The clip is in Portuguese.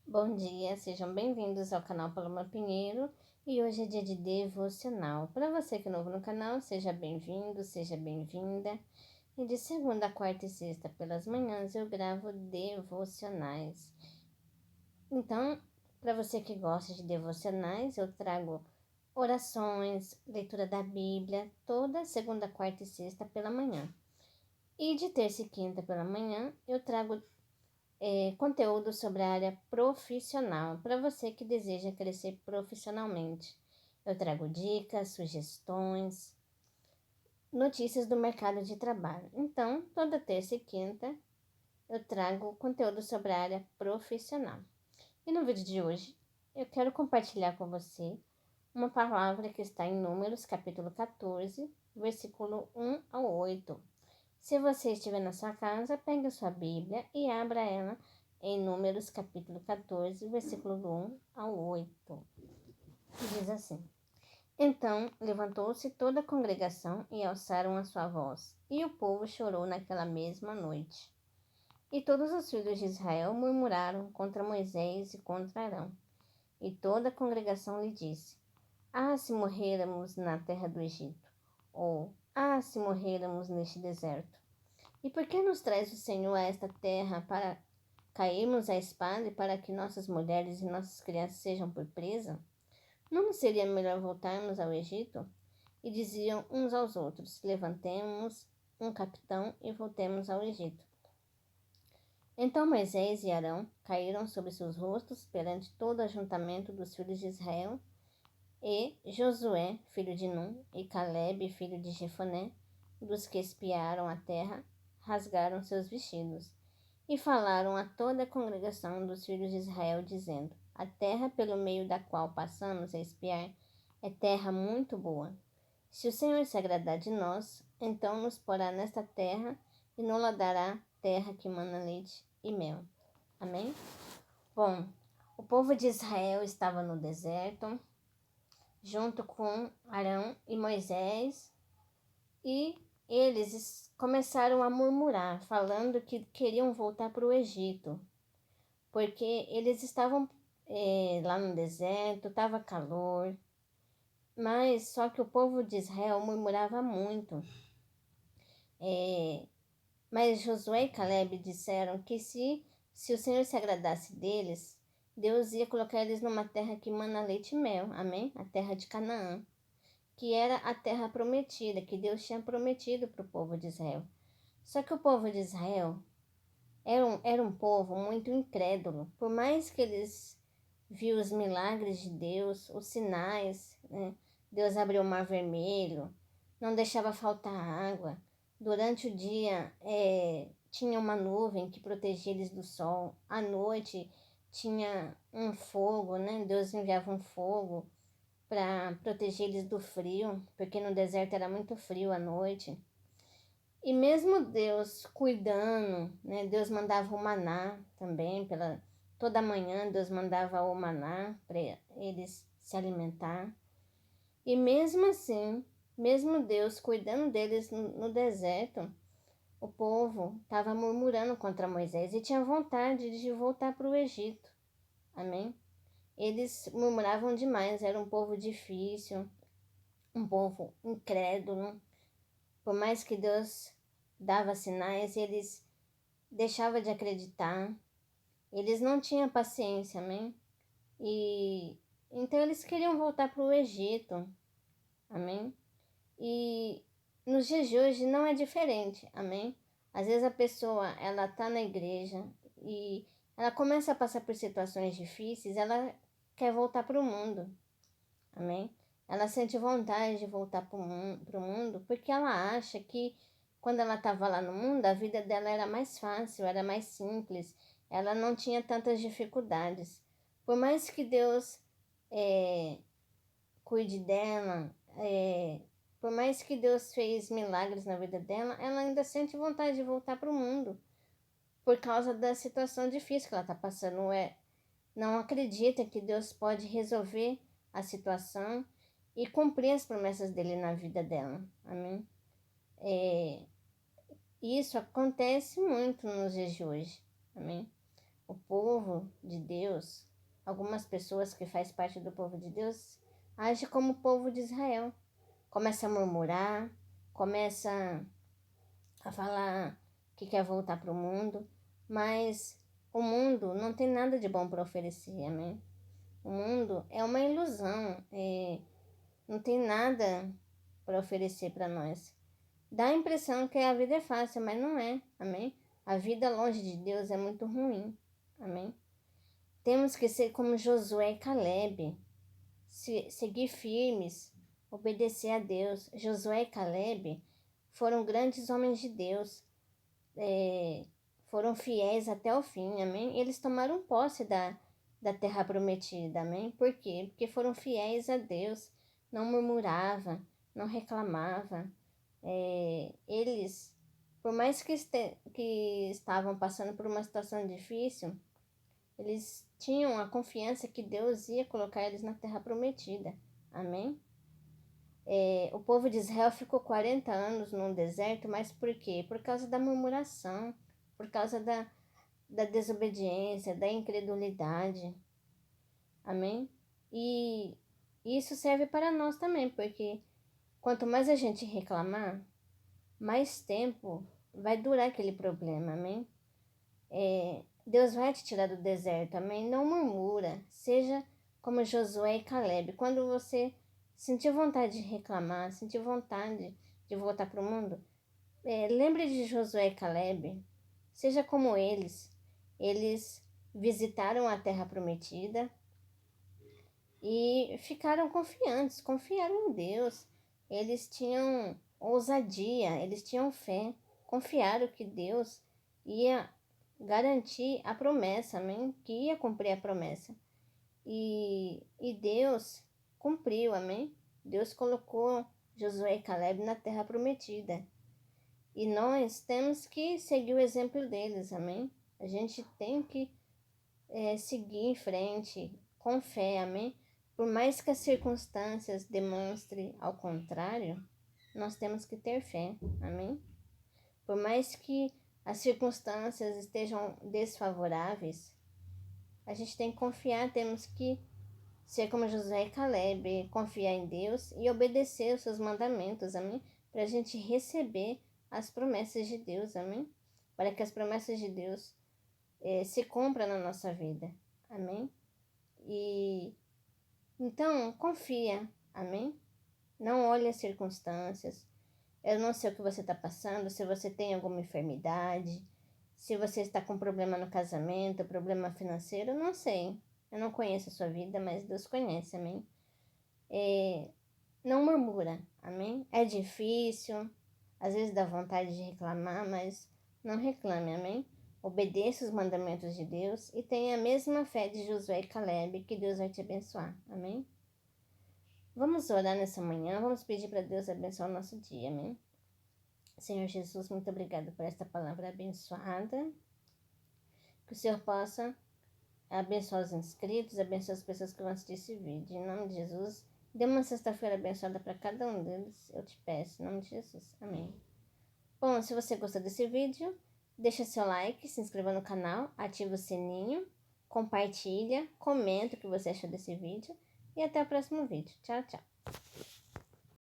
Bom dia, sejam bem-vindos ao canal Paloma Pinheiro e hoje é dia de devocional. Para você que é novo no canal, seja bem-vindo, seja bem-vinda. E de segunda, quarta e sexta pelas manhãs eu gravo devocionais. Então, para você que gosta de devocionais, eu trago orações, leitura da Bíblia, toda segunda, quarta e sexta pela manhã. E de terça e quinta pela manhã eu trago conteúdo sobre a área profissional, para você que deseja crescer profissionalmente. Eu trago dicas, sugestões, notícias do mercado de trabalho. Então, toda terça e quinta eu trago conteúdo sobre a área profissional. E no vídeo de hoje, eu quero compartilhar com você uma palavra que está em Números, capítulo 14, versículo 1 ao 8. Se você estiver na sua casa, pegue a sua Bíblia e abra ela em Números capítulo 14, versículo do 1 ao 8. Diz assim: Então levantou-se toda a congregação e alçaram a sua voz, e o povo chorou naquela mesma noite. E todos os filhos de Israel murmuraram contra Moisés e contra Arão. E toda a congregação lhe disse: Ah, se morrêramos na terra do Egito! Ou, ah, se morrêramos neste deserto! E por que nos traz o Senhor a esta terra para cairmos à espada e para que nossas mulheres e nossas crianças sejam por presa? Não seria melhor voltarmos ao Egito? E diziam uns aos outros: Levantemos um capitão e voltemos ao Egito. Então Moisés e Arão caíram sobre seus rostos perante todo o ajuntamento dos filhos de Israel, e Josué, filho de Num, e Calebe, filho de Jefoné, dos que espiaram a terra, rasgaram seus vestidos, e falaram a toda a congregação dos filhos de Israel, dizendo: A terra pelo meio da qual passamos a espiar é terra muito boa. Se o Senhor se agradar de nós, então nos porá nesta terra e nos dará terra que mana leite e mel. Amém? Bom, o povo de Israel estava no deserto, junto com Arão e Moisés, e eles começaram a murmurar, falando que queriam voltar para o Egito, porque eles estavam lá no deserto, estava calor, mas só que o povo de Israel murmurava muito. Mas Josué e Caleb disseram que se o Senhor se agradasse deles, Deus ia colocar eles numa terra que mana leite e mel, amém? A terra de Canaã, que era a terra prometida, que Deus tinha prometido para o povo de Israel. Só que o povo de Israel era um povo muito incrédulo. Por mais que eles viam os milagres de Deus, os sinais, né? Deus abriu o mar vermelho, não deixava faltar água. Durante o dia tinha uma nuvem que protegia eles do sol. À noite tinha um fogo, né? Deus enviava um fogo para proteger eles do frio, porque no deserto era muito frio à noite. E mesmo Deus cuidando, né? Deus mandava o maná também, toda manhã Deus mandava o maná para eles se alimentar. E mesmo assim, mesmo Deus cuidando deles no deserto, o povo estava murmurando contra Moisés e tinha vontade de voltar para o Egito. Amém? Eles murmuravam demais, era um povo difícil, um povo incrédulo. Por mais que Deus dava sinais, eles deixavam de acreditar. Eles não tinham paciência, amém? E então eles queriam voltar para o Egito, amém? E nos dias de hoje não é diferente, amém? Às vezes a pessoa, ela tá na igreja e ela começa a passar por situações difíceis, ela quer voltar para o mundo, amém? Ela sente vontade de voltar para o mundo porque ela acha que quando ela estava lá no mundo, a vida dela era mais fácil, era mais simples, ela não tinha tantas dificuldades. Por mais que Deus cuide dela, por mais que Deus fez milagres na vida dela, ela ainda sente vontade de voltar para o mundo por causa da situação difícil que ela está passando. Não acredita que Deus pode resolver a situação e cumprir as promessas dele na vida dela. Amém? Isso acontece muito nos dias de hoje. Amém? o povo de Deus, algumas pessoas que fazem parte do povo de Deus, agem como o povo de Israel. Começa a murmurar, começa a falar que quer voltar para o mundo, mas o mundo não tem nada de bom para oferecer, amém? O mundo é uma ilusão, não tem nada para oferecer para nós. Dá a impressão que a vida é fácil, mas não é, amém? A vida longe de Deus é muito ruim, amém? Temos que ser como Josué e Caleb, seguir firmes, obedecer a Deus. Josué e Caleb foram grandes homens de Deus, foram fiéis até o fim, amém? Eles tomaram posse da terra prometida, amém? Por quê? Porque foram fiéis a Deus, não murmuravam, não reclamavam. Eles, por mais que estavam passando por uma situação difícil, eles tinham a confiança que Deus ia colocar eles na terra prometida, amém? O povo de Israel ficou 40 anos no deserto, mas por quê? Por causa da murmuração, por causa da desobediência, da incredulidade. Amém? E isso serve para nós também, porque quanto mais a gente reclamar, mais tempo vai durar aquele problema, amém? Deus vai te tirar do deserto, amém? Não murmura, seja como Josué e Caleb. Quando você sentir vontade de reclamar, sentir vontade de voltar para o mundo, lembre de Josué e Caleb, seja como eles. Eles visitaram a terra prometida e ficaram confiantes, confiaram em Deus. Eles tinham ousadia, eles tinham fé, confiaram que Deus ia garantir a promessa, amém? Que ia cumprir a promessa. E Deus cumpriu, amém? Deus colocou Josué e Caleb na terra prometida. E nós temos que seguir o exemplo deles, amém? A gente tem que seguir em frente com fé, amém? Por mais que as circunstâncias demonstrem ao contrário, nós temos que ter fé, amém? Por mais que as circunstâncias estejam desfavoráveis, a gente tem que confiar, temos que ser como Josué e Caleb, confiar em Deus e obedecer os seus mandamentos, amém? Para a gente receber as promessas de Deus, amém? Para que as promessas de Deus se cumpram na nossa vida, amém? E então, confia, amém? Não olhe as circunstâncias. Eu não sei o que você está passando, se você tem alguma enfermidade, se você está com problema no casamento, problema financeiro, eu não sei. Eu não conheço a sua vida, mas Deus conhece, amém? Não murmura, amém? É difícil, às vezes dá vontade de reclamar, mas não reclame, amém? Obedeça os mandamentos de Deus e tenha a mesma fé de Josué e Caleb, que Deus vai te abençoar, amém? Vamos orar nessa manhã, vamos pedir para Deus abençoar o nosso dia, amém? Senhor Jesus, muito obrigada por esta palavra abençoada. Que o Senhor possa abençoar os inscritos, abençoar as pessoas que vão assistir esse vídeo. Em nome de Jesus, dê uma sexta-feira abençoada para cada um deles, eu te peço, em nome de Jesus. Amém. Bom, se você gostou desse vídeo, deixa seu like, se inscreva no canal, ativa o sininho, compartilha, comenta o que você achou desse vídeo e até o próximo vídeo. Tchau, tchau.